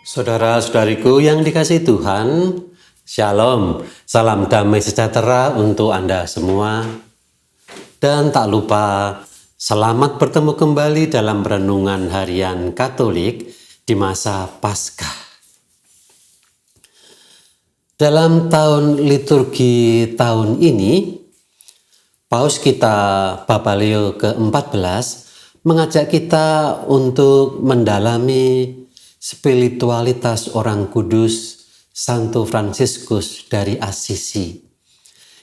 Saudara-saudariku yang dikasihi Tuhan, Shalom, salam damai sejahtera untuk Anda semua. Dan tak lupa, selamat bertemu kembali dalam renungan harian Katolik di masa Paskah. Dalam tahun liturgi tahun ini, Paus kita Papa Leo ke-14 mengajak kita untuk mendalami spiritualitas orang kudus Santo Fransiskus dari Assisi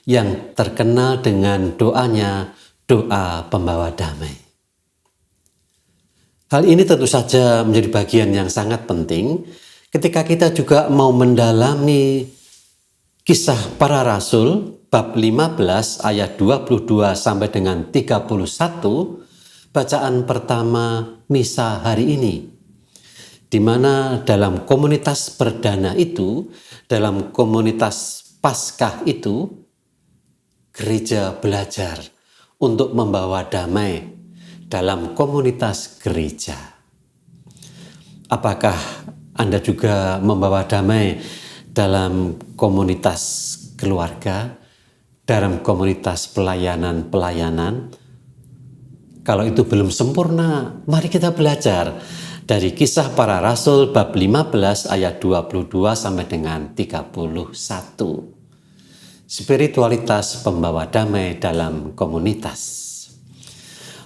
yang terkenal dengan doanya, doa pembawa damai. Hal ini tentu saja menjadi bagian yang sangat penting ketika kita juga mau mendalami Kisah Para Rasul bab 15 ayat 22 sampai dengan 31, bacaan pertama misa hari ini, di mana dalam komunitas perdana itu, dalam komunitas Paskah itu, gereja belajar untuk membawa damai dalam komunitas gereja. Apakah Anda juga membawa damai dalam komunitas keluarga, dalam komunitas pelayanan-pelayanan? Kalau itu belum sempurna, mari kita belajar dari Kisah Para Rasul bab 15 ayat 22 sampai dengan 31. Spiritualitas pembawa damai dalam komunitas.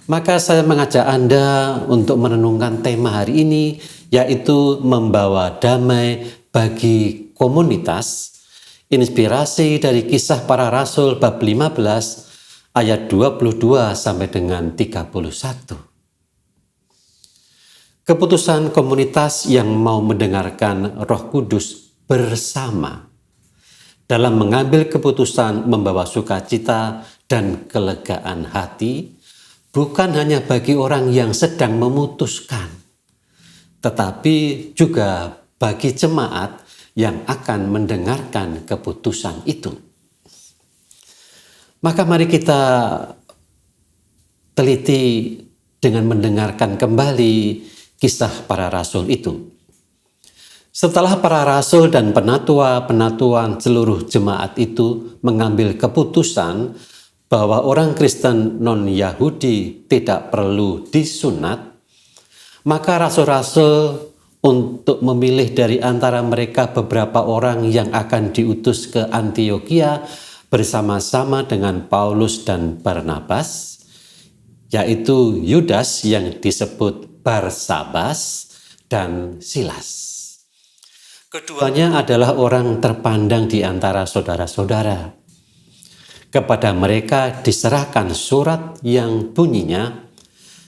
Maka saya mengajak Anda untuk merenungkan tema hari ini, yaitu membawa damai bagi komunitas. Inspirasi dari Kisah Para Rasul bab 15 ayat 22 sampai dengan 31. Keputusan komunitas yang mau mendengarkan Roh Kudus bersama dalam mengambil keputusan membawa sukacita dan kelegaan hati bukan hanya bagi orang yang sedang memutuskan, tetapi juga bagi jemaat yang akan mendengarkan keputusan itu. Maka mari kita teliti dengan mendengarkan kembali Kisah Para Rasul itu. Setelah para rasul dan penatua-penatuan seluruh jemaat itu mengambil keputusan bahwa orang Kristen non-Yahudi tidak perlu disunat, maka rasul-rasul untuk memilih dari antara mereka beberapa orang yang akan diutus ke Antiokhia bersama-sama dengan Paulus dan Barnabas, yaitu Yudas yang disebut Barsabas dan Silas. Keduanya adalah orang terpandang di antara saudara-saudara. Kepada mereka diserahkan surat yang bunyinya,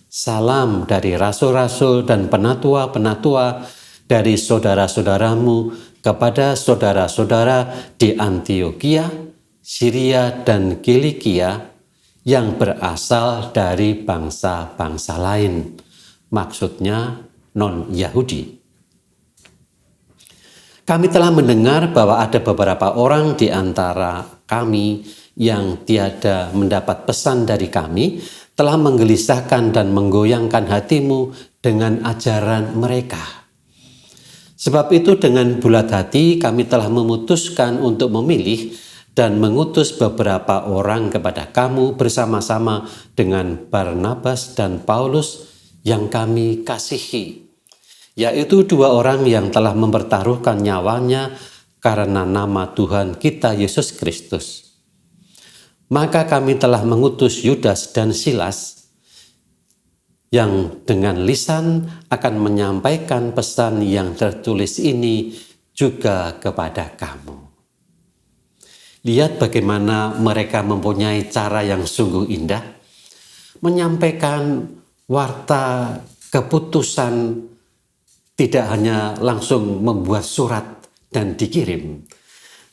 "Salam dari rasul-rasul dan penatua-penatua dari saudara-saudaramu kepada saudara-saudara di Antiokhia, Syria dan Kilikia yang berasal dari bangsa-bangsa lain." Maksudnya non-Yahudi. Kami telah mendengar bahwa ada beberapa orang di antara kami yang tiada mendapat pesan dari kami, telah menggelisahkan dan menggoyangkan hatimu dengan ajaran mereka. Sebab itu dengan bulat hati kami telah memutuskan untuk memilih dan mengutus beberapa orang kepada kamu bersama-sama dengan Barnabas dan Paulus yang kami kasihi, yaitu dua orang yang telah mempertaruhkan nyawanya karena nama Tuhan kita Yesus Kristus. Maka kami telah mengutus Yudas dan Silas yang dengan lisan akan menyampaikan pesan yang tertulis ini juga kepada kamu. Lihat bagaimana mereka mempunyai cara yang sungguh indah menyampaikan warta keputusan, tidak hanya langsung membuat surat dan dikirim,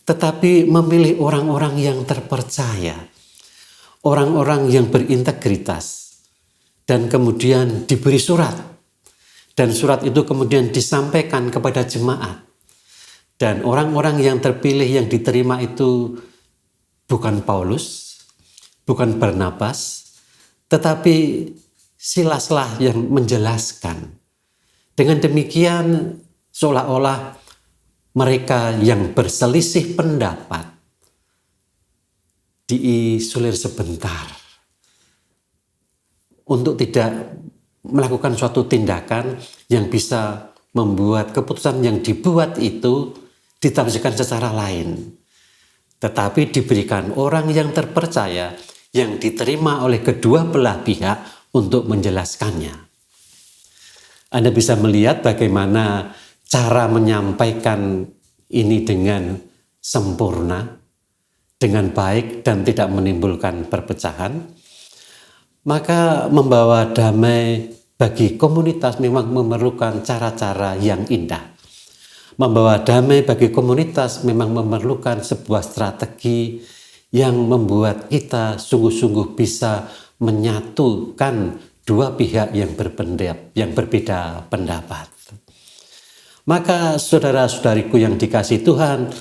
tetapi memilih orang-orang yang terpercaya, orang-orang yang berintegritas, dan kemudian diberi surat. Dan surat itu kemudian disampaikan kepada jemaat. Dan orang-orang yang terpilih yang diterima itu bukan Paulus, bukan Barnabas, tetapi Silaslah yang menjelaskan. Dengan demikian seolah-olah mereka yang berselisih pendapat diisolir sebentar untuk tidak melakukan suatu tindakan yang bisa membuat keputusan yang dibuat itu ditafsirkan secara lain. Tetapi diberikan orang yang terpercaya yang diterima oleh kedua belah pihak untuk menjelaskannya. Anda bisa melihat bagaimana cara menyampaikan ini dengan sempurna, dengan baik dan tidak menimbulkan perpecahan. Maka membawa damai bagi komunitas memang memerlukan cara-cara yang indah. Membawa damai bagi komunitas memang memerlukan sebuah strategi yang membuat kita sungguh-sungguh bisa menyatukan dua pihak yang berbeda pendapat. Maka saudara-saudariku yang dikasihi Tuhan,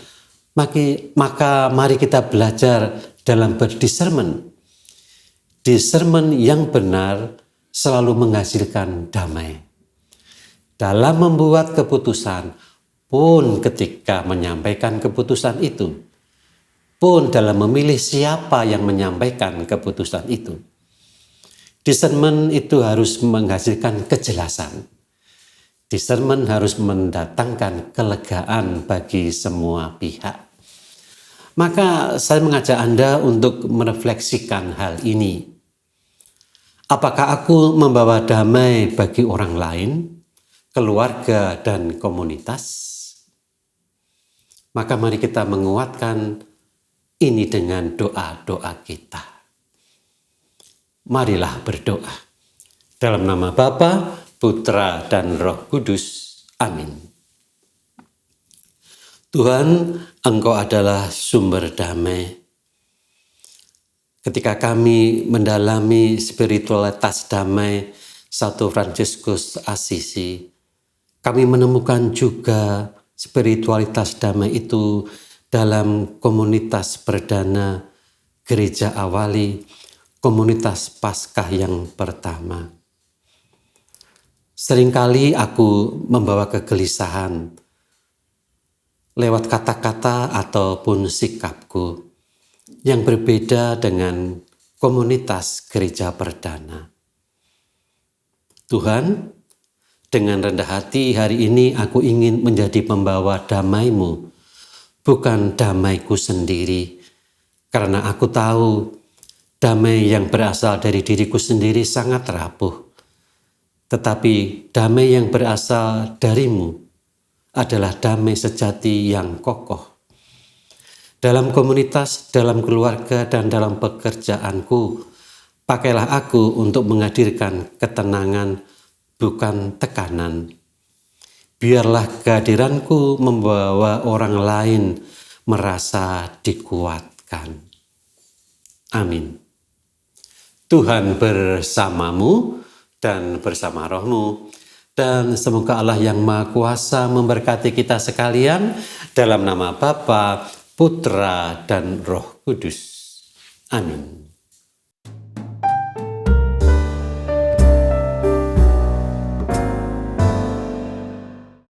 maka mari kita belajar dalam berdiscernment. Discernment yang benar selalu menghasilkan damai. Dalam membuat keputusan, pun ketika menyampaikan keputusan itu, pun dalam memilih siapa yang menyampaikan keputusan itu, discernment itu harus menghasilkan kejelasan. Discernment harus mendatangkan kelegaan bagi semua pihak. Maka saya mengajak Anda untuk merefleksikan hal ini. Apakah aku membawa damai bagi orang lain, keluarga dan komunitas? Maka mari kita menguatkan ini dengan doa-doa kita. Marilah berdoa. Dalam nama Bapa, Putra, dan Roh Kudus. Amin. Tuhan, Engkau adalah sumber damai. Ketika kami mendalami spiritualitas damai Santo Fransiskus Assisi, kami menemukan juga spiritualitas damai itu dalam komunitas perdana Gereja Awali, komunitas Paskah yang pertama. Seringkali aku membawa kegelisahan lewat kata-kata ataupun sikapku yang berbeda dengan komunitas gereja perdana. Tuhan, dengan rendah hati hari ini aku ingin menjadi pembawa damai-Mu, bukan damaiku sendiri. Karena aku tahu damai yang berasal dari diriku sendiri sangat rapuh. Tetapi damai yang berasal dari-Mu adalah damai sejati yang kokoh. Dalam komunitas, dalam keluarga, dan dalam pekerjaanku, pakailah aku untuk menghadirkan ketenangan, bukan tekanan. Biarlah kehadiranku membawa orang lain merasa dikuatkan. Amin. Tuhan bersamamu dan bersama rohmu. Dan semoga Allah yang Maha Kuasa memberkati kita sekalian dalam nama Bapa, Putra, dan Roh Kudus. Amin.